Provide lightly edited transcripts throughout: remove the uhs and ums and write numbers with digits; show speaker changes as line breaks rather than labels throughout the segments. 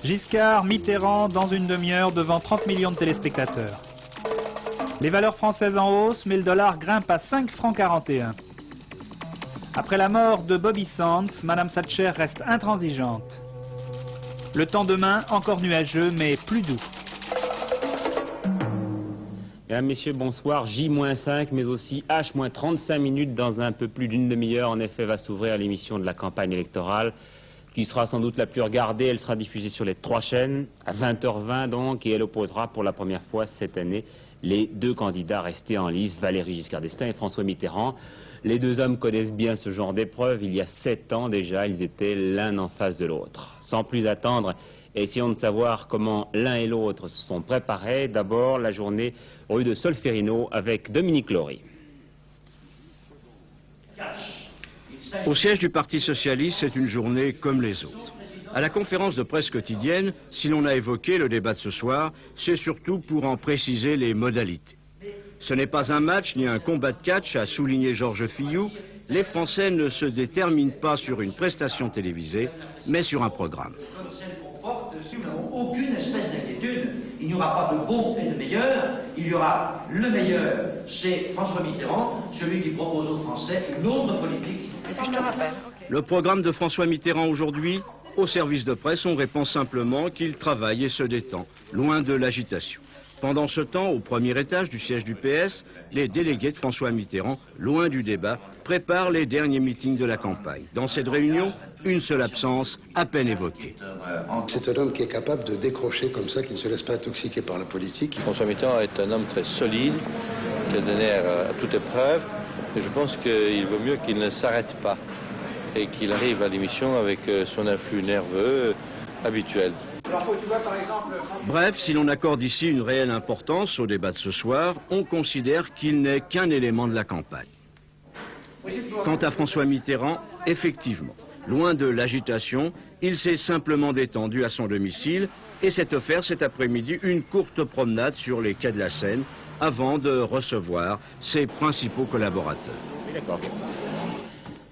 Giscard, Mitterrand dans une demi-heure devant 30 millions de téléspectateurs. Les valeurs françaises en hausse, mais le dollar grimpe à 5 francs 41. Après la mort de Bobby Sands, Madame Thatcher reste intransigeante. Le temps demain, encore nuageux, mais plus doux.
Mesdames, Messieurs, bonsoir. J-5, mais aussi H-35 minutes dans un peu plus d'une demi-heure. En effet, va s'ouvrir l'émission de la campagne électorale, qui sera sans doute la plus regardée. Elle sera diffusée sur les 3 chaînes, à 20h20 donc, et elle opposera pour la première fois cette année les 2 candidats restés en lice, Valéry Giscard d'Estaing et François Mitterrand. Les 2 hommes connaissent bien ce genre d'épreuve. Il y a 7 ans déjà, ils étaient l'un en face de l'autre. Sans plus attendre, essayons de savoir comment l'un et l'autre se sont préparés. D'abord, la journée rue de Solferino avec Dominique Laury.
Au siège du Parti socialiste, c'est une journée comme les autres. À la conférence de presse quotidienne, si l'on a évoqué le débat de ce soir, c'est surtout pour en préciser les modalités. Ce n'est pas un match ni un combat de catch, a souligné Georges Fillou. Les Français ne se déterminent pas sur une prestation télévisée, mais sur un programme.
Nous n'avons aucune espèce d'inquiétude. Il n'y aura pas de bon et de meilleur. Il y aura le meilleur, c'est François Mitterrand, celui qui propose aux Français une autre politique.
Le programme de François Mitterrand aujourd'hui, au service de presse, on répond simplement qu'il travaille et se détend, loin de l'agitation. Pendant ce temps, au premier étage du siège du PS, les délégués de François Mitterrand, loin du débat, préparent les derniers meetings de la campagne. Dans cette réunion, une seule absence, à peine évoquée.
C'est un homme qui est capable de décrocher comme ça, qui ne se laisse pas intoxiquer par la politique.
François Mitterrand est un homme très solide, qui a des nerfs à toute épreuve, et je pense qu'il vaut mieux qu'il ne s'arrête pas et qu'il arrive à l'émission avec son influx nerveux habituel.
Bref, si l'on accorde ici une réelle importance au débat de ce soir, on considère qu'il n'est qu'un élément de la campagne. Quant à François Mitterrand, effectivement, loin de l'agitation, il s'est simplement détendu à son domicile et s'est offert cet après-midi une courte promenade sur les quais de la Seine avant de recevoir ses principaux collaborateurs.
Oui, d'accord.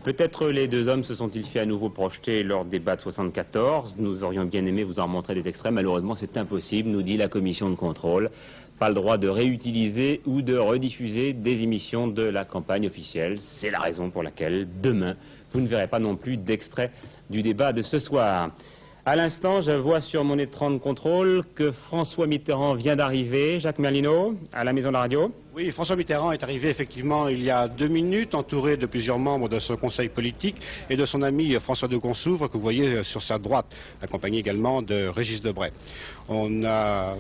Peut-être les 2 hommes se sont-ils fait à nouveau projeter lors des débats de 74. Nous aurions bien aimé vous en montrer des extraits. Malheureusement, c'est impossible, nous dit la commission de contrôle. Pas le droit de réutiliser ou de rediffuser des émissions de la campagne officielle. C'est la raison pour laquelle, demain, vous ne verrez pas non plus d'extrait du débat de ce soir. À l'instant, je vois sur mon écran de contrôle que François Mitterrand vient d'arriver. Jacques Merlino, à la Maison de la Radio.
Oui, François Mitterrand est arrivé effectivement il y a 2 minutes, entouré de plusieurs membres de son conseil politique et de son ami François de Gonsouvre, que vous voyez sur sa droite, accompagné également de Régis Debray. Il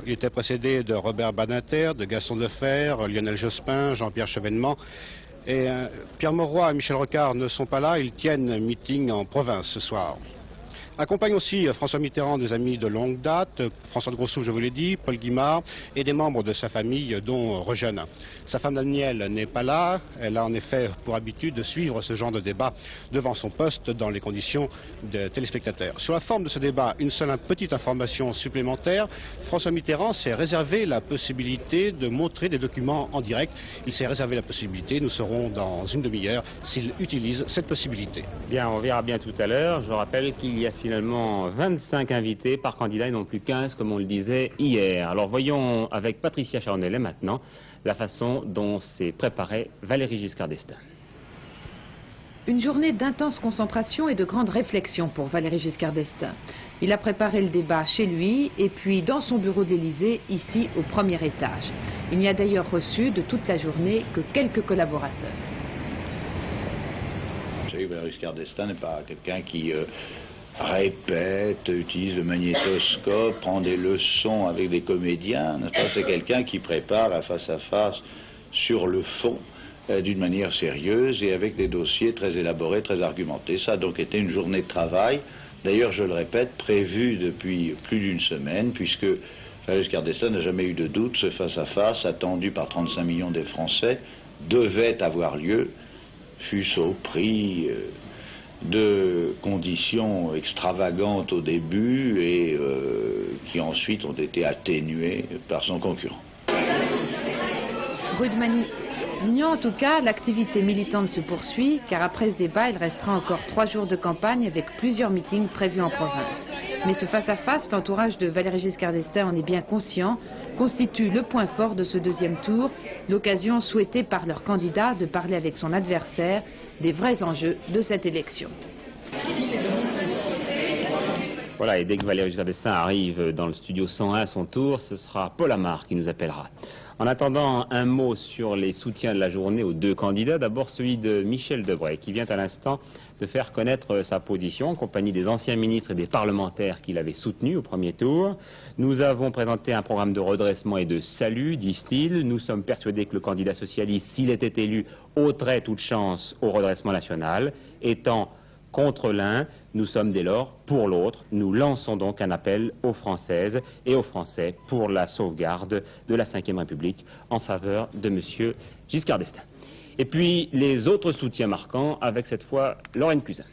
était précédé de Robert Badinter, de Gaston Defferre, Lionel Jospin, Jean-Pierre Chevènement. Et Pierre Mauroy et Michel Rocard ne sont pas là, ils tiennent un meeting en province ce soir. Accompagne aussi François Mitterrand des amis de longue date, François de Gonsouvre, je vous l'ai dit, Paul Guimard, et des membres de sa famille, dont Rejeune. Sa femme Danielle n'est pas là, elle a en effet pour habitude de suivre ce genre de débat devant son poste dans les conditions de téléspectateurs. Sur la forme de ce débat, une seule petite information supplémentaire, François Mitterrand s'est réservé la possibilité de montrer des documents en direct. Il s'est réservé la possibilité, nous saurons dans une demi-heure s'il utilise cette possibilité.
Bien, on verra bien tout à l'heure. Je rappelle qu'il y a finalement 25 invités par candidat et non plus 15 comme on le disait hier. Alors voyons avec Patricia Charnellet maintenant la façon dont s'est préparée Valéry Giscard d'Estaing.
Une journée d'intense concentration et de grande réflexion pour Valéry Giscard d'Estaing. Il a préparé le débat chez lui et puis dans son bureau d'Élysée, ici au premier étage. Il n'y a d'ailleurs reçu de toute la journée que quelques collaborateurs.
Vous savez, Valéry Giscard d'Estaing n'est pas quelqu'un qui répète, utilise le magnétoscope, prend des leçons avec des comédiens. C'est quelqu'un qui prépare un face-à-face sur le fond d'une manière sérieuse et avec des dossiers très élaborés, très argumentés. Ça a donc été une journée de travail, d'ailleurs je le répète, prévue depuis plus d'une semaine, puisque Valéry Giscard d'Estaing n'a jamais eu de doute, ce face-à-face attendu par 35 millions de Français devait avoir lieu, fût-ce au prix de conditions extravagantes au début et qui ensuite ont été atténuées par son concurrent.
Rue de Manignan, en tout cas, l'activité militante se poursuit, car après ce débat, il restera encore 3 jours de campagne avec plusieurs meetings prévus en province. Mais ce face-à-face, l'entourage de Valéry Giscard d'Estaing en est bien conscient, constitue le point fort de ce deuxième tour, l'occasion souhaitée par leur candidat de parler avec son adversaire des vrais enjeux de cette élection.
Voilà, et dès que Valéry Giscard d'Estaing arrive dans le studio 101 à son tour, ce sera Paul Amar qui nous appellera. En attendant, un mot sur les soutiens de la journée aux deux candidats. D'abord celui de Michel Debré, qui vient à l'instant de faire connaître sa position en compagnie des anciens ministres et des parlementaires qu'il avait soutenus au premier tour. Nous avons présenté un programme de redressement et de salut, disent-ils. Nous sommes persuadés que le candidat socialiste, s'il était élu, ôterait toute chance au redressement national, étant contre l'un, nous sommes dès lors pour l'autre. Nous lançons donc un appel aux Françaises et aux Français pour la sauvegarde de la Ve République en faveur de M. Giscard d'Estaing. Et puis les autres soutiens marquants avec cette fois Lorraine Cusin.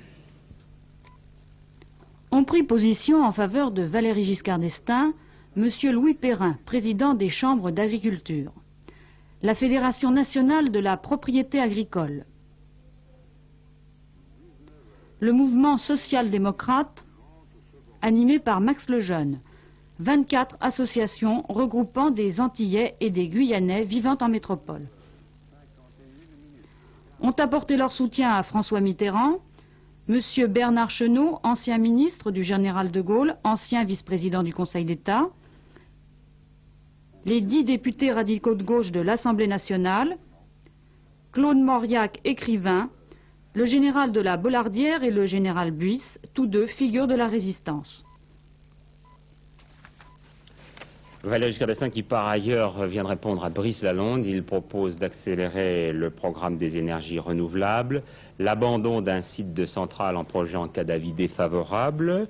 Ont pris position en faveur de Valéry Giscard d'Estaing, M. Louis Perrin, président des chambres d'agriculture, la Fédération nationale de la propriété agricole, le mouvement social-démocrate, animé par Max Lejeune, 24 associations regroupant des Antillais et des Guyanais vivant en métropole. Ont apporté leur soutien à François Mitterrand, M. Bernard Chenot, ancien ministre du général de Gaulle, ancien vice-président du Conseil d'État, les 10 députés radicaux de gauche de l'Assemblée nationale, Claude Mauriac, écrivain, le général de la Bollardière et le général Buisse, tous deux figures de la résistance.
Valéry Giscard d'Estaing qui par ailleurs vient de répondre à Brice Lalonde. Il propose d'accélérer le programme des énergies renouvelables, l'abandon d'un site de centrale en projet en cas d'avis défavorable,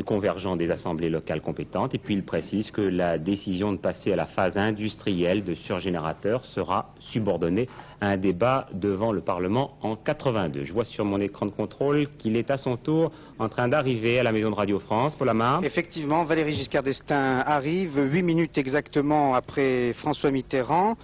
convergent des assemblées locales compétentes. Et puis il précise que la décision de passer à la phase industrielle de surgénérateurs sera subordonnée à un débat devant le Parlement en 82. Je vois sur mon écran de contrôle qu'il est à son tour en train d'arriver à la maison de Radio France. Paul Amar.
Effectivement, Valéry Giscard d'Estaing arrive 8 minutes exactement après François Mitterrand.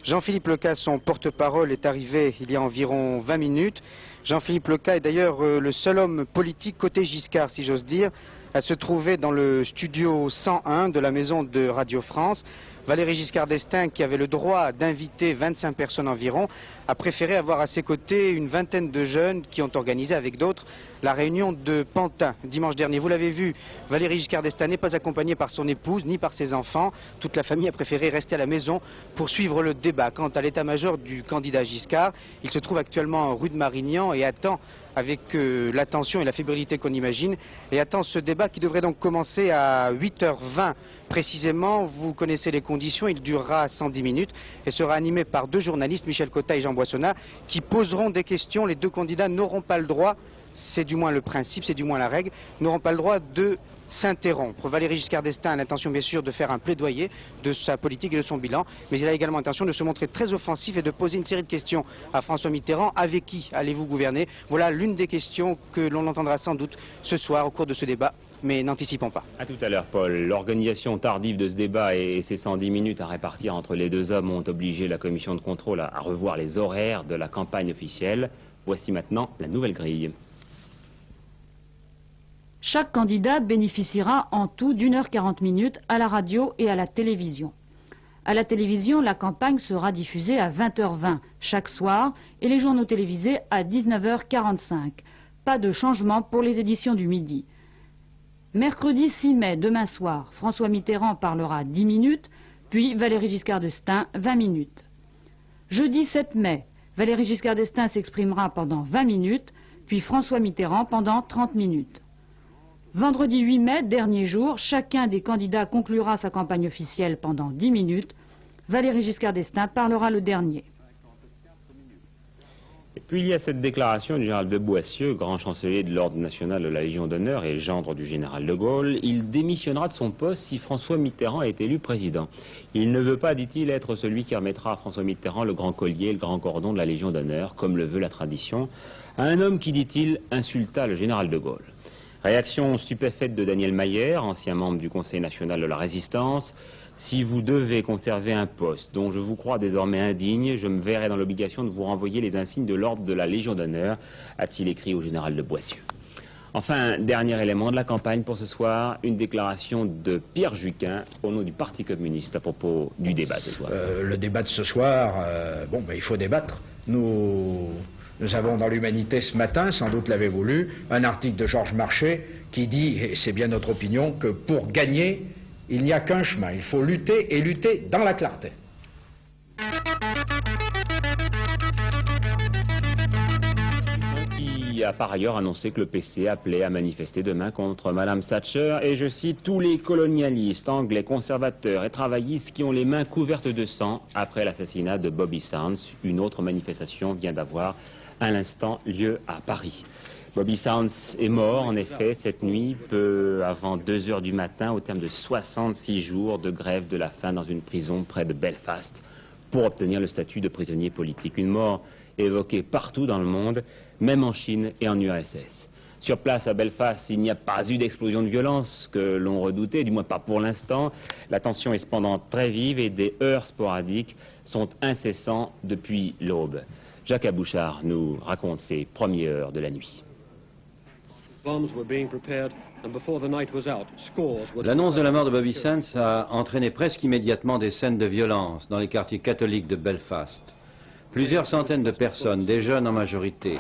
Jean-Philippe Leca, son porte-parole, est arrivé il y a environ 20 minutes. Jean-Philippe Leca est d'ailleurs le seul homme politique côté Giscard, si j'ose dire, à se trouver dans le studio 101 de la maison de Radio France. Valéry Giscard d'Estaing, qui avait le droit d'inviter 25 personnes environ, a préféré avoir à ses côtés une vingtaine de jeunes qui ont organisé avec d'autres la réunion de Pantin dimanche dernier. Vous l'avez vu, Valéry Giscard d'Estaing n'est pas accompagné par son épouse ni par ses enfants. Toute la famille a préféré rester à la maison pour suivre le débat. Quant à l'état-major du candidat Giscard, il se trouve actuellement rue de Marignan et attend avec l'attention et la fébrilité qu'on imagine, et attend ce débat qui devrait donc commencer à 8h20 précisément. Vous connaissez les conditions, il durera 110 minutes et sera animé par deux journalistes, Michel Cotta et Jean Boissonnat, qui poseront des questions. Les deux candidats n'auront pas le droit, c'est du moins le principe, c'est du moins la règle, n'auront pas le droit de s'interrompre. Valéry Giscard d'Estaing a l'intention bien sûr de faire un plaidoyer de sa politique et de son bilan, mais il a également l'intention de se montrer très offensif et de poser une série de questions à François Mitterrand. Avec qui allez-vous gouverner? Voilà l'une des questions que l'on entendra sans doute ce soir au cours de ce débat, mais n'anticipons pas.
A tout à l'heure, Paul. L'organisation tardive de ce débat et ses 110 minutes à répartir entre les deux hommes ont obligé la commission de contrôle à revoir les horaires de la campagne officielle. Voici maintenant la nouvelle grille.
Chaque candidat bénéficiera en tout d'1h40 à la radio et à la télévision. À la télévision, la campagne sera diffusée à 20h20 chaque soir et les journaux télévisés à 19h45. Pas de changement pour les éditions du midi. Mercredi 6 mai, demain soir, François Mitterrand parlera 10 minutes, puis Valéry Giscard d'Estaing 20 minutes. Jeudi 7 mai, Valéry Giscard d'Estaing s'exprimera pendant 20 minutes, puis François Mitterrand pendant 30 minutes. Vendredi 8 mai, dernier jour, chacun des candidats conclura sa campagne officielle pendant 10 minutes. Valéry Giscard d'Estaing parlera le dernier.
Et puis il y a cette déclaration du général de Boissieu, grand chancelier de l'Ordre national de la Légion d'honneur et gendre du général de Gaulle. Il démissionnera de son poste si François Mitterrand est élu président. Il ne veut pas, dit-il, être celui qui remettra à François Mitterrand le grand collier, le grand cordon de la Légion d'honneur, comme le veut la tradition, à un homme qui, dit-il, insulta le général de Gaulle. Réaction stupéfaite de Daniel Mayer, ancien membre du Conseil national de la Résistance. Si vous devez conserver un poste dont je vous crois désormais indigne, je me verrai dans l'obligation de vous renvoyer les insignes de l'ordre de la Légion d'honneur, a-t-il écrit au général de Boissieu. Enfin, dernier élément de la campagne pour ce soir, une déclaration de Pierre Juquin au nom du Parti communiste à propos du débat ce soir.
Le débat de ce soir, il faut débattre. Nous avons dans l'Humanité ce matin, sans doute l'avez-vous lu, un article de Georges Marchais qui dit, et c'est bien notre opinion, que pour gagner, il n'y a qu'un chemin. Il faut lutter et lutter dans la clarté.
Il a par ailleurs annoncé que le PC appelait à manifester demain contre Mme Thatcher et je cite tous les colonialistes anglais, conservateurs et travaillistes qui ont les mains couvertes de sang après l'assassinat de Bobby Sands. Une autre manifestation vient d'avoir à l'instant lieu à Paris. Bobby Sands est mort en effet cette nuit, peu avant 2 heures du matin, au terme de 66 jours de grève de la faim dans une prison près de Belfast pour obtenir le statut de prisonnier politique. Une mort évoquée partout dans le monde, même en Chine et en URSS. Sur place à Belfast, il n'y a pas eu d'explosion de violence que l'on redoutait, du moins pas pour l'instant. La tension est cependant très vive et des heurts sporadiques sont incessants depuis l'aube. Jacques Abouchard nous raconte ses premières heures de la nuit.
L'annonce de la mort de Bobby Sands a entraîné presque immédiatement des scènes de violence dans les quartiers catholiques de Belfast. Plusieurs centaines de personnes, des jeunes en majorité,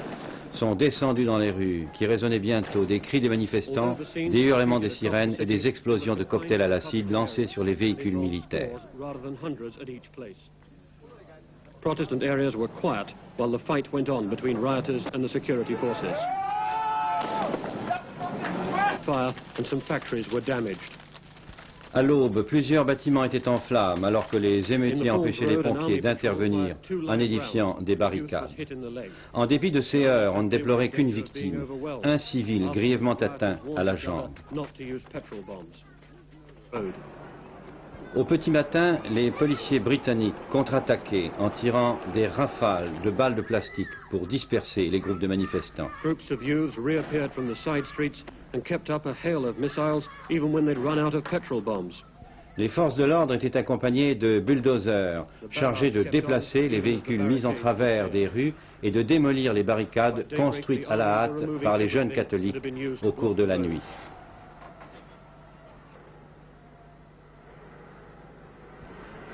sont descendues dans les rues, qui résonnaient bientôt des cris des manifestants, des hurlements des sirènes et des explosions de cocktails à l'acide lancés sur les véhicules militaires.
Protestant areas were quiet while the fight went on between rioters and the security forces. Fire and some factories were damaged.
À l'aube, plusieurs bâtiments étaient en flammes alors que les émeutiers empêchaient les pompiers d'intervenir en édifiant des barricades. En dépit de ces heurts, on ne déplorait qu'une victime, un civil grièvement atteint à la jambe. Au petit matin, les policiers britanniques contre-attaquaient en tirant des rafales de balles de plastique pour disperser les groupes de manifestants.
Groups of youths reappeared from the side streets and kept up a hail of missiles even when they'd run out of petrol bombs.
Les forces de l'ordre étaient accompagnées de bulldozers chargés de déplacer les véhicules mis en travers des rues et de démolir les barricades construites à la hâte par les jeunes catholiques au cours de la nuit.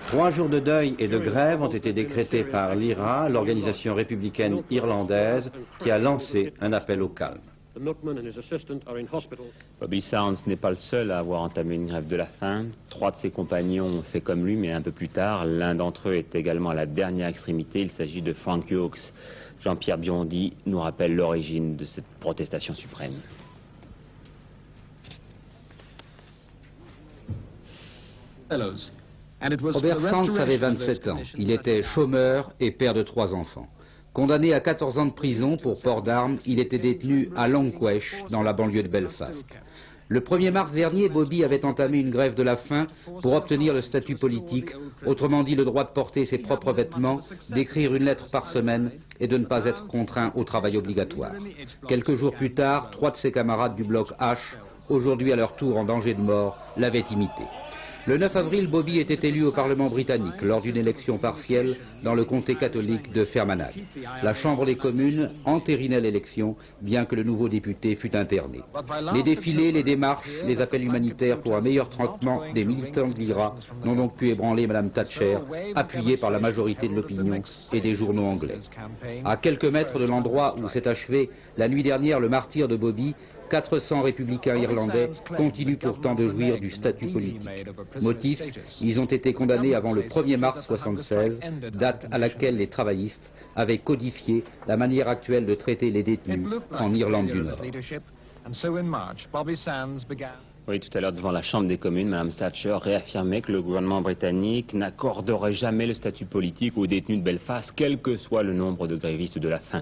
Trois jours de deuil et de grève ont été décrétés par l'IRA, l'organisation républicaine irlandaise, qui a lancé un appel au calme.
Bobby Sands n'est pas le seul à avoir entamé une grève de la faim. 3 de ses compagnons ont fait comme lui, mais un peu plus tard. L'un d'entre eux est également à la dernière extrémité. Il s'agit de Frank Hughes. Jean-Pierre Biondi nous rappelle l'origine de cette protestation suprême.
Robert Sands avait 27 ans. Il était chômeur et père de 3 enfants. Condamné à 14 ans de prison pour port d'armes, il était détenu à Longquesh, dans la banlieue de Belfast. Le 1er mars dernier, Bobby avait entamé une grève de la faim pour obtenir le statut politique, autrement dit le droit de porter ses propres vêtements, d'écrire une lettre par semaine et de ne pas être contraint au travail obligatoire. Quelques jours plus tard, 3 de ses camarades du bloc H, aujourd'hui à leur tour en danger de mort, l'avaient imité. Le 9 avril, Bobby était élu au Parlement britannique lors d'une élection partielle dans le comté catholique de Fermanagh. La Chambre des communes entérinait l'élection, bien que le nouveau député fût interné. Les défilés, les démarches, les appels humanitaires pour un meilleur traitement des militants de l'IRA n'ont donc pu ébranler Mme Thatcher, appuyée par la majorité de l'opinion et des journaux anglais. À quelques mètres de l'endroit où s'est achevé la nuit dernière le martyre de Bobby, 400 républicains irlandais continuent pourtant de jouir du statut politique. Motif, ils ont été condamnés avant le 1er mars 1976, date à laquelle les travaillistes avaient codifié la manière actuelle de traiter les détenus en Irlande du Nord.
Oui, tout à l'heure, devant la Chambre des communes, Mme Thatcher réaffirmait que le gouvernement britannique n'accorderait jamais le statut politique aux détenus de Belfast, quel que soit le nombre de grévistes de la faim.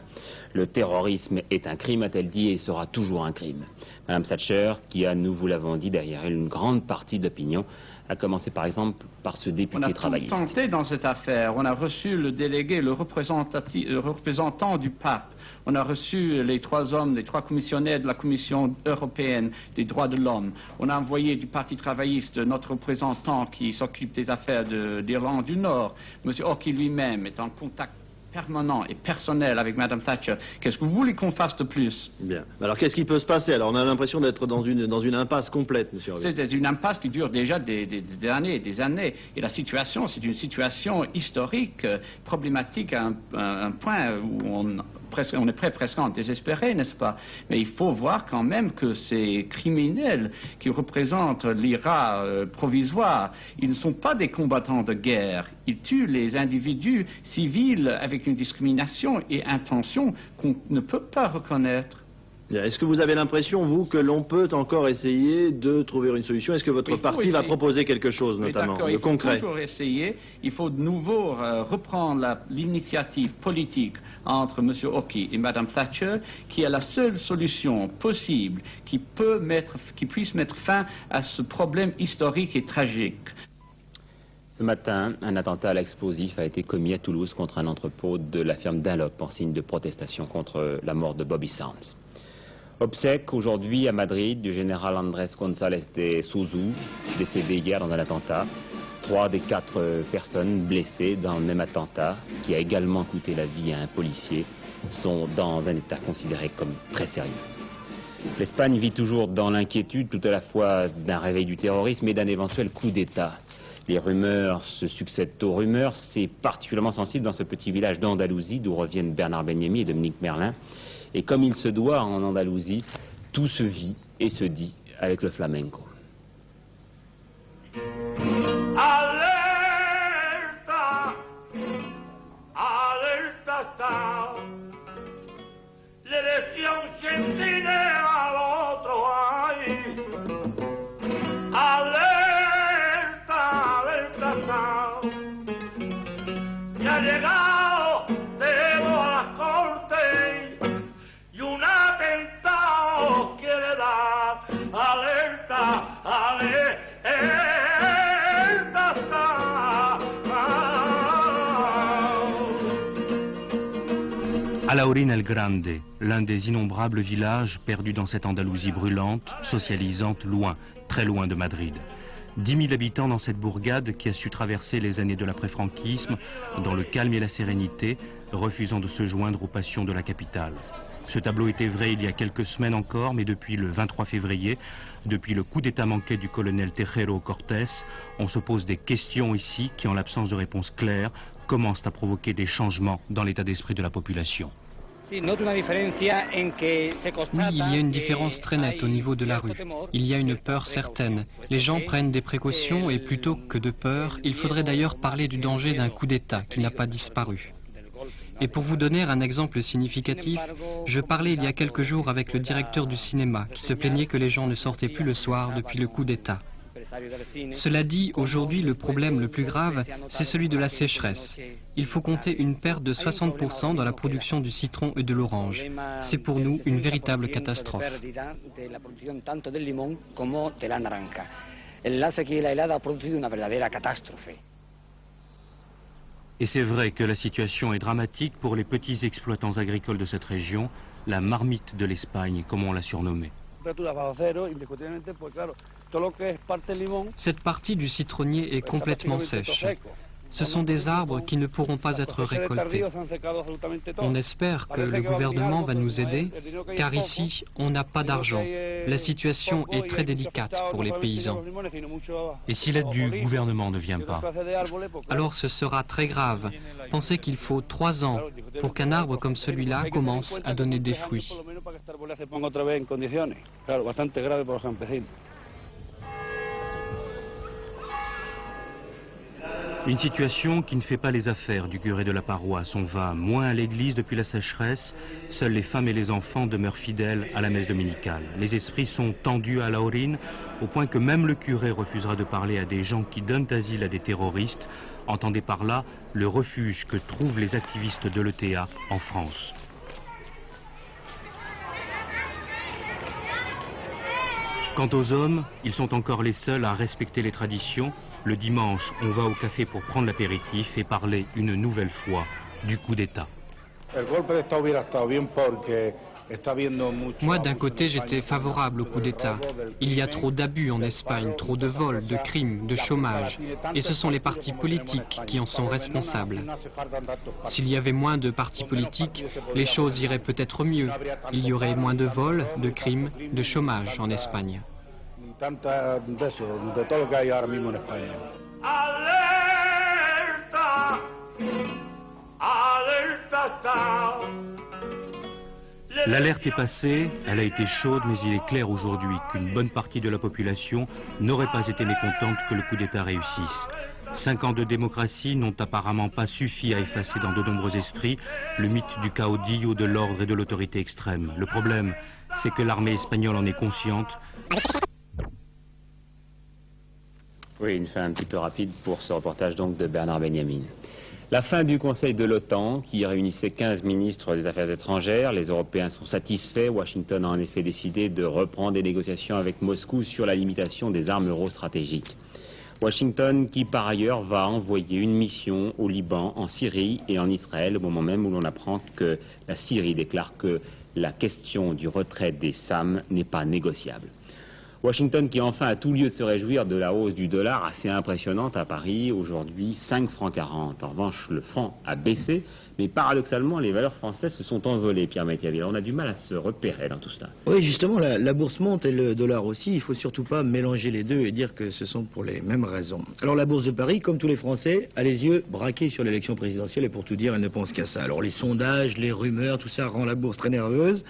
Le terrorisme est un crime, a-t-elle dit, et sera toujours un crime. Mme Thatcher, qui a, nous vous l'avons dit, derrière elle, une grande partie d'opinion, a commencé par exemple par ce député travailliste.
On a tout tenté dans cette affaire. On a reçu le délégué, le représentant du pape. On a reçu les 3 hommes, les 3 commissionnaires de la Commission européenne des droits de l'homme. On a envoyé du Parti travailliste notre représentant qui s'occupe des affaires d'Irlande du Nord. M. Orki lui-même est en contact permanent et personnel avec Mme Thatcher. Qu'est-ce que vous voulez qu'on fasse de plus?
Bien. Alors qu'est-ce qui peut se passer? Alors on a l'impression d'être dans une impasse complète, monsieur Hervé.
C'est une impasse qui dure déjà des années et des années. Et la situation, c'est une situation historique, problématique à un point où on est presque en désespéré, n'est-ce pas? Mais il faut voir quand même que ces criminels qui représentent l'IRA provisoire, ils ne sont pas des combattants de guerre. Ils tuent les individus civils avec une discrimination et intention qu'on ne peut pas reconnaître.
Est-ce que vous avez l'impression, vous, que l'on peut encore essayer de trouver une solution? Est-ce que votre parti va proposer quelque chose, notamment, de concret?
Il faut toujours essayer. Il faut de nouveau reprendre l'initiative politique entre M. Hockey et Mme Thatcher, qui est la seule solution possible qui puisse mettre fin à ce problème historique et tragique.
Ce matin, un attentat à l'explosif a été commis à Toulouse contre un entrepôt de la firme Dunlop en signe de protestation contre la mort de Bobby Sands. Obsèques aujourd'hui à Madrid du général Andrés González de Sousa, décédé hier dans un attentat. 3 des 4 personnes blessées dans le même attentat, qui a également coûté la vie à un policier, sont dans un état considéré comme très sérieux. L'Espagne vit toujours dans l'inquiétude tout à la fois d'un réveil du terrorisme et d'un éventuel coup d'État. Les rumeurs se succèdent aux rumeurs. C'est particulièrement sensible dans ce petit village d'Andalousie d'où reviennent Bernard Benyemi et Dominique Merlin. Et comme il se doit en Andalousie, tout se vit et se dit avec le flamenco.
Alerta, alerta, l'elección centinela al otro hay. Alerta, alerta, ya ha llegado Tebo a las cortes y un atentado quiere dar. Alerta, alerta.
Alhaurín el Grande, l'un des innombrables villages perdus dans cette Andalousie brûlante, socialisante, loin, très loin de Madrid. 10 000 habitants dans cette bourgade qui a su traverser les années de l'après-franquisme dans le calme et la sérénité, refusant de se joindre aux passions de la capitale. Ce tableau était vrai il y a quelques semaines encore, mais depuis le 23 février, depuis le coup d'état manqué du colonel Tejero Cortés, on se pose des questions ici qui, en l'absence de réponse claire, commencent à provoquer des changements dans l'état d'esprit de la population.
Oui, il y a une différence très nette au niveau de la rue. Il y a une peur certaine. Les gens prennent des précautions et plutôt que de peur, il faudrait d'ailleurs parler du danger d'un coup d'État qui n'a pas disparu. Et pour vous donner un exemple significatif, je parlais il y a quelques jours avec le directeur du cinéma qui se plaignait que les gens ne sortaient plus le soir depuis le coup d'État. Cela dit, aujourd'hui, le problème le plus grave, c'est celui de la sécheresse. Il faut compter une perte de 60% dans la production du citron et de l'orange. C'est pour nous une véritable catastrophe.
Et c'est vrai que la situation est dramatique pour les petits exploitants agricoles de cette région, la marmite de l'Espagne, comme on l'a surnommée.
Cette partie du citronnier est complètement sèche. Ce sont des arbres qui ne pourront pas être récoltés. On espère que le gouvernement va nous aider, car ici, on n'a pas d'argent. La situation est très délicate pour les paysans.
Et si l'aide du gouvernement ne vient pas?
Alors ce sera très grave. Pensez qu'il faut 3 ans pour qu'un arbre comme celui-là commence à donner des fruits.
Une situation qui ne fait pas les affaires du curé de la paroisse. On va moins à l'église depuis la sécheresse. Seules les femmes et les enfants demeurent fidèles à la messe dominicale. Les esprits sont tendus à Alhaurín, au point que même le curé refusera de parler à des gens qui donnent asile à des terroristes. Entendez par là le refuge que trouvent les activistes de l'ETA en France. Quant aux hommes, ils sont encore les seuls à respecter les traditions. Le dimanche, on va au café pour prendre l'apéritif et parler une nouvelle fois du coup d'État.
Moi, d'un côté, j'étais favorable au coup d'État. Il y a trop d'abus en Espagne, trop de vols, de crimes, de chômage. Et ce sont les partis politiques qui en sont responsables. S'il y avait moins de partis politiques, les choses iraient peut-être mieux. Il y aurait moins de vols, de crimes, de chômage en Espagne.
L'alerte est passée, elle a été chaude, mais il est clair aujourd'hui qu'une bonne partie de la population n'aurait pas été mécontente que le coup d'État réussisse. 5 ans de démocratie n'ont apparemment pas suffi à effacer dans de nombreux esprits le mythe du caudillo, de l'ordre et de l'autorité extrême. Le problème, c'est que l'armée espagnole en est consciente.
Oui, une fin un petit peu rapide pour ce reportage donc de Bernard Benjamin. La fin du Conseil de l'OTAN, qui réunissait 15 ministres des Affaires étrangères. Les Européens sont satisfaits. Washington a en effet décidé de reprendre des négociations avec Moscou sur la limitation des armes eurostratégiques. Washington qui par ailleurs va envoyer une mission au Liban, en Syrie et en Israël au moment même où l'on apprend que la Syrie déclare que la question du retrait des SAM n'est pas négociable. Washington qui enfin a tout lieu de se réjouir de la hausse du dollar assez impressionnante à Paris, aujourd'hui 5,40 francs. En revanche, le franc a baissé, mais paradoxalement, les valeurs françaises se sont envolées, Pierre Métiaville. On a du mal à se repérer dans tout cela.
Oui, justement, la bourse monte et le dollar aussi. Il ne faut surtout pas mélanger les deux et dire que ce sont pour les mêmes raisons. Alors la bourse de Paris, comme tous les Français, a les yeux braqués sur l'élection présidentielle et pour tout dire, elle ne pense qu'à ça. Alors les sondages, les rumeurs, tout ça rend la bourse très nerveuse.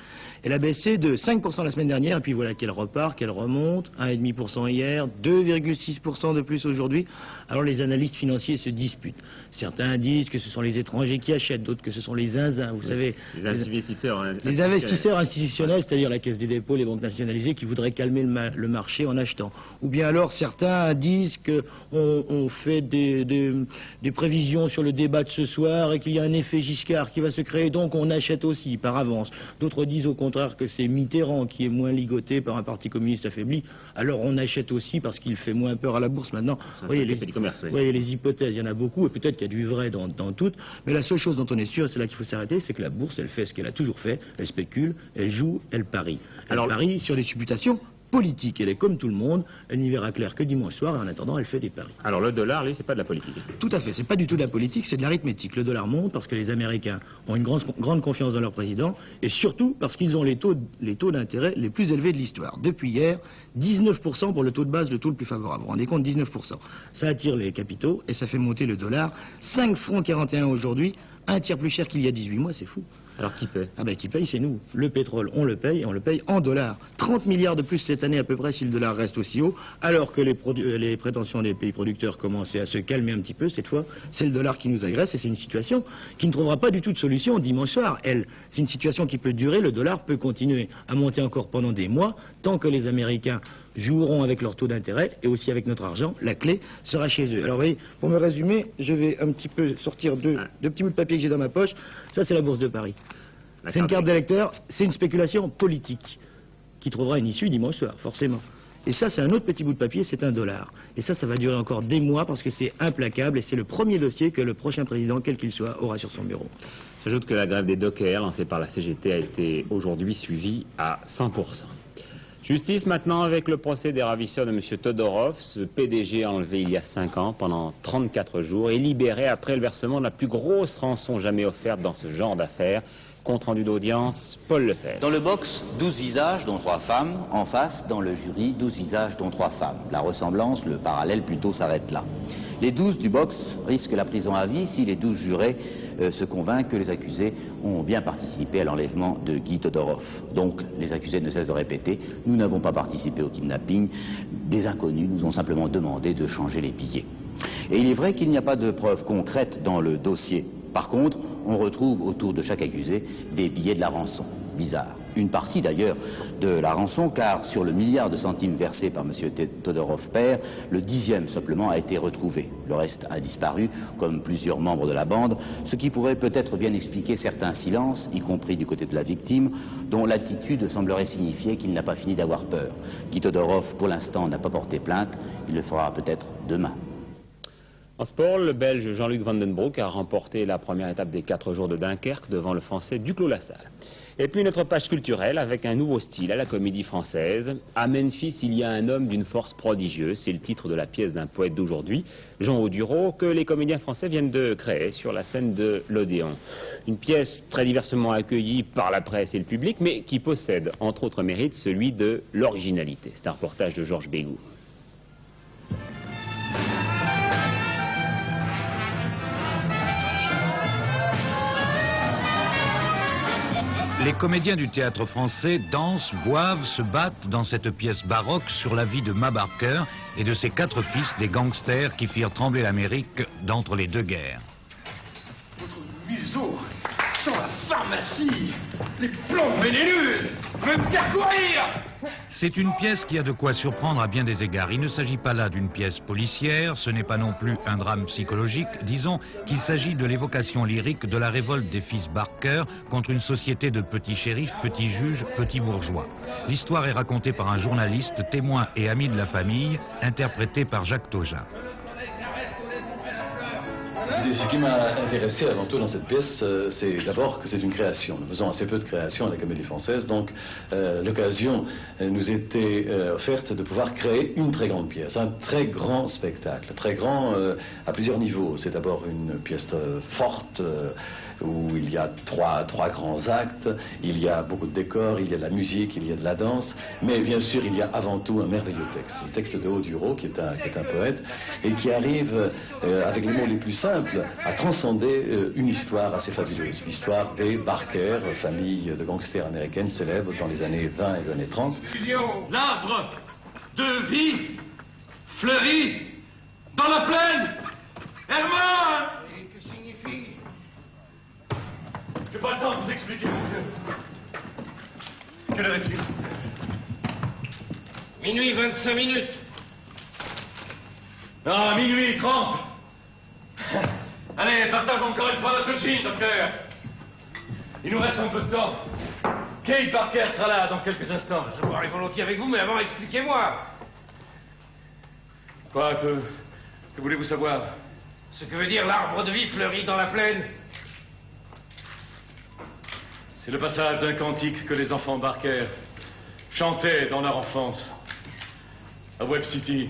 Elle a baissé de 5% la semaine dernière, et puis voilà qu'elle repart, qu'elle remonte, 1,5% hier, 2,6% de plus aujourd'hui. Alors les analystes financiers se disputent. Certains disent que ce sont les étrangers qui achètent, d'autres que ce sont les zinzins, vous savez.
Les investisseurs.
Les investisseurs institutionnels, c'est-à-dire la Caisse des dépôts, les banques nationalisées, qui voudraient calmer le marché en achetant. Ou bien alors certains disent qu'on fait des prévisions sur le débat de ce soir et qu'il y a un effet Giscard qui va se créer, donc on achète aussi par avance. D'autres disent au contraire que c'est Mitterrand qui est moins ligoté par un parti communiste affaibli, alors on achète aussi parce qu'il fait moins peur à la bourse maintenant. Vous voyez, les hypothèses, il y en a beaucoup, et peut-être qu'il y a du vrai dans toutes, mais la seule chose dont on est sûr, et c'est là qu'il faut s'arrêter, c'est que la bourse, elle fait ce qu'elle a toujours fait, elle spécule, elle joue, elle parie. Elle parie sur des supputations politique. Elle est comme tout le monde, elle n'y verra clair que dimanche soir et en attendant elle fait des paris.
Alors le dollar, lui, c'est pas de la politique.
Tout à fait, c'est pas du tout de la politique, c'est de l'arithmétique. Le dollar monte parce que les Américains ont une grande confiance dans leur président et surtout parce qu'ils ont les taux d'intérêt les plus élevés de l'histoire. Depuis hier, 19% pour le taux de base, le taux le plus favorable. Vous vous rendez compte, 19%. Ça attire les capitaux et ça fait monter le dollar. 5,41 francs aujourd'hui, un tiers plus cher qu'il y a 18 mois, c'est fou.
Alors qui paie?
Ah ben qui paye, c'est nous. Le pétrole, on le paye, et on le paye en dollars. 30 milliards de plus cette année à peu près si le dollar reste aussi haut, alors que les prétentions des pays producteurs commençaient à se calmer un petit peu. Cette fois, c'est le dollar qui nous agresse et c'est une situation qui ne trouvera pas du tout de solution dimanche soir. C'est une situation qui peut durer, le dollar peut continuer à monter encore pendant des mois, tant que les Américains joueront avec leur taux d'intérêt et aussi avec notre argent, la clé sera chez eux. Alors vous voyez, pour me résumer, je vais un petit peu sortir deux petits bouts de papier que j'ai dans ma poche. Ça c'est la bourse de Paris. C'est une carte d'électeur, c'est une spéculation politique qui trouvera une issue dimanche soir, forcément. Et ça c'est un autre petit bout de papier, c'est un dollar. Et ça va durer encore des mois parce que c'est implacable et c'est le premier dossier que le prochain président, quel qu'il soit, aura sur son bureau.
J'ajoute que la grève des dockers lancée par la CGT a été aujourd'hui suivie à 100%. Justice maintenant avec le procès des ravisseurs de M. Todorov, ce PDG enlevé il y a 5 ans pendant 34 jours et libéré après le versement de la plus grosse rançon jamais offerte dans ce genre d'affaires. Compte rendu d'audience, Paul Lefebvre.
Dans le box, 12 visages dont 3 femmes. En face, dans le jury, 12 visages dont 3 femmes. La ressemblance, le parallèle plutôt s'arrête là. Les 12 du box risquent la prison à vie si les 12 jurés se convainquent que les accusés ont bien participé à l'enlèvement de Guy Todorov. Donc, les accusés ne cessent de répéter, nous n'avons pas participé au kidnapping, des inconnus nous ont simplement demandé de changer les billets. Et il est vrai qu'il n'y a pas de preuves concrètes dans le dossier. Par contre, on retrouve autour de chaque accusé des billets de la rançon. Bizarre. Une partie d'ailleurs de la rançon, car sur le milliard de centimes versé par M. Todorov père, le 10e simplement a été retrouvé. Le reste a disparu, comme plusieurs membres de la bande, ce qui pourrait peut-être bien expliquer certains silences, y compris du côté de la victime, dont l'attitude semblerait signifier qu'il n'a pas fini d'avoir peur. Guy Todorov, pour l'instant, n'a pas porté plainte, il le fera peut-être demain.
En sport, le Belge Jean-Luc Van den Broek a remporté la première étape des 4 jours de Dunkerque devant le Français Duclos-Lassalle. Et puis notre page culturelle avec un nouveau style à la Comédie Française. À Memphis, il y a un homme d'une force prodigieuse. C'est le titre de la pièce d'un poète d'aujourd'hui, Jean Audureau, que les comédiens français viennent de créer sur la scène de l'Odéon. Une pièce très diversement accueillie par la presse et le public, mais qui possède, entre autres mérites, celui de l'originalité. C'est un reportage de Georges Bégou.
Les comédiens du théâtre français dansent, boivent, se battent dans cette pièce baroque sur la vie de Ma Barker et de ses 4 fils, des gangsters qui firent trembler l'Amérique d'entre les 2 guerres.
Museau, sans la pharmacie, les plombs et les lunes, me faire courir.
C'est une pièce qui a de quoi surprendre à bien des égards. Il ne s'agit pas là d'une pièce policière, ce n'est pas non plus un drame psychologique. Disons qu'il s'agit de l'évocation lyrique de la révolte des fils Barker contre une société de petits shérifs, petits juges, petits bourgeois. L'histoire est racontée par un journaliste, témoin et ami de la famille, interprété par Jacques Tauja.
Ce qui m'a intéressé avant tout dans cette pièce, c'est d'abord que c'est une création. Nous faisons assez peu de créations à la Comédie Française, donc l'occasion nous était offerte de pouvoir créer une très grande pièce, un très grand spectacle, très grand à plusieurs niveaux. C'est d'abord une pièce forte où il y a trois grands actes, il y a beaucoup de décors, il y a de la musique, il y a de la danse, mais bien sûr il y a avant tout un merveilleux texte, le texte de Audureau qui est un poète et qui arrive avec les mots les plus simples à transcender une histoire assez fabuleuse, l'histoire des Barker, famille de gangsters américaines célèbres dans les années 20 et les années 30.
L'arbre de vie fleurit dans la plaine. Herman! Et que signifie? J'ai pas le temps de vous expliquer, mon vieux. Quelle heure est-il? Minuit 25 minutes. Ah, minuit 30. Allez, partage encore une fois notre jean, docteur. Il nous reste un peu de temps. Kate Barker sera là dans quelques instants. Je boirai volontiers avec vous, mais avant, expliquez-moi. Quoi, que voulez-vous savoir? Ce que veut dire l'arbre de vie fleuri dans la plaine. C'est le passage d'un cantique que les enfants Barker chantaient dans leur enfance à Webb City.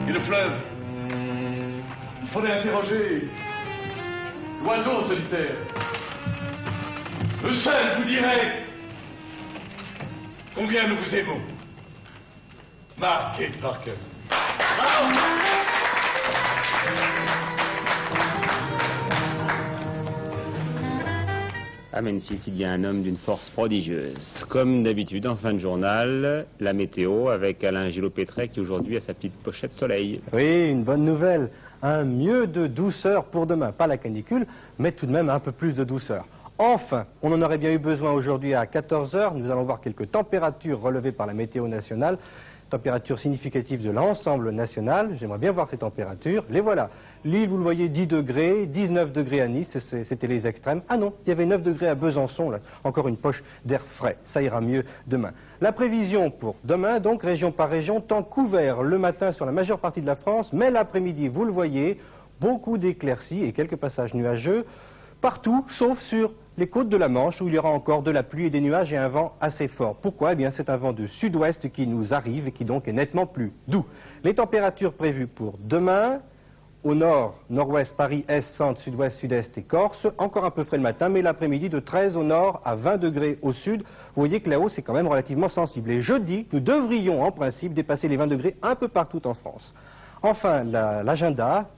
Le fleuve. Il faudrait interroger l'oiseau solitaire. Le seul vous dirait combien nous vous aimons. Kate Barker.
À Memphis, il y a un homme d'une force prodigieuse. Comme d'habitude, en fin de journal, la météo avec Alain Gillot-Pétret qui aujourd'hui a sa petite pochette soleil.
Oui, une bonne nouvelle. Un mieux de douceur pour demain. Pas la canicule, mais tout de même un peu plus de douceur. Enfin, on en aurait bien eu besoin aujourd'hui à 14 h. Nous allons voir quelques températures relevées par la météo nationale. Températures significatives de l'ensemble national. J'aimerais bien voir ces températures. Les voilà. Lille, vous le voyez, 10 degrés, 19 degrés à Nice, c'était les extrêmes. Ah non, il y avait 9 degrés à Besançon, là. Encore une poche d'air frais. Ça ira mieux demain. La prévision pour demain, donc région par région, temps couvert le matin sur la majeure partie de la France, mais l'après-midi, vous le voyez, beaucoup d'éclaircies et quelques passages nuageux partout, sauf sur les côtes de la Manche où il y aura encore de la pluie et des nuages et un vent assez fort. Pourquoi? Eh bien, c'est un vent de sud-ouest qui nous arrive et qui donc est nettement plus doux. Les températures prévues pour demain, au nord, nord-ouest, Paris, est, centre, sud-ouest, sud-est et Corse, encore un peu frais le matin, mais l'après-midi de 13 au nord à 20 degrés au sud. Vous voyez que la hausse est quand même relativement sensible. Et jeudi, nous devrions en principe dépasser les 20 degrés un peu partout en France. Enfin, l'agenda.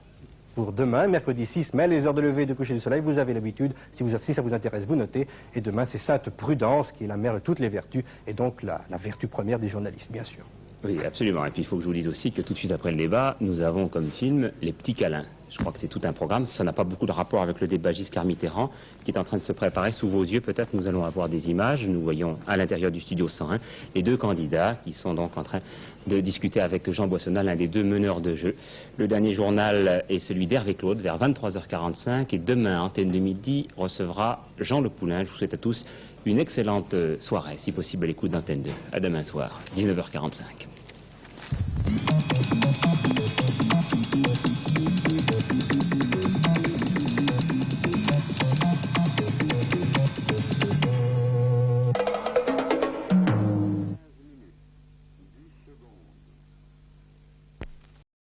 Pour demain, mercredi 6 mai, les heures de lever et de coucher du soleil, vous avez l'habitude, si ça vous intéresse, vous notez. Et demain, c'est Sainte Prudence, qui est la mère de toutes les vertus, et donc la vertu première des journalistes, bien sûr.
Oui, absolument. Et puis il faut que je vous dise aussi que tout de suite après le débat, nous avons comme film Les Petits Câlins. Je crois que c'est tout un programme. Ça n'a pas beaucoup de rapport avec le débat Giscard-Mitterrand qui est en train de se préparer. Sous vos yeux, peut-être, nous allons avoir des images. Nous voyons à l'intérieur du studio 101 les deux candidats qui sont donc en train de discuter avec Jean Boissonnat, l'un des deux meneurs de jeu. Le dernier journal est celui d'Hervé Claude, vers 23h45. Et demain, Antenne de midi recevra Jean Le Poulain. Je vous souhaite à tous une excellente soirée, si possible à l'écoute d'Antenne 2. À demain soir, 19h45.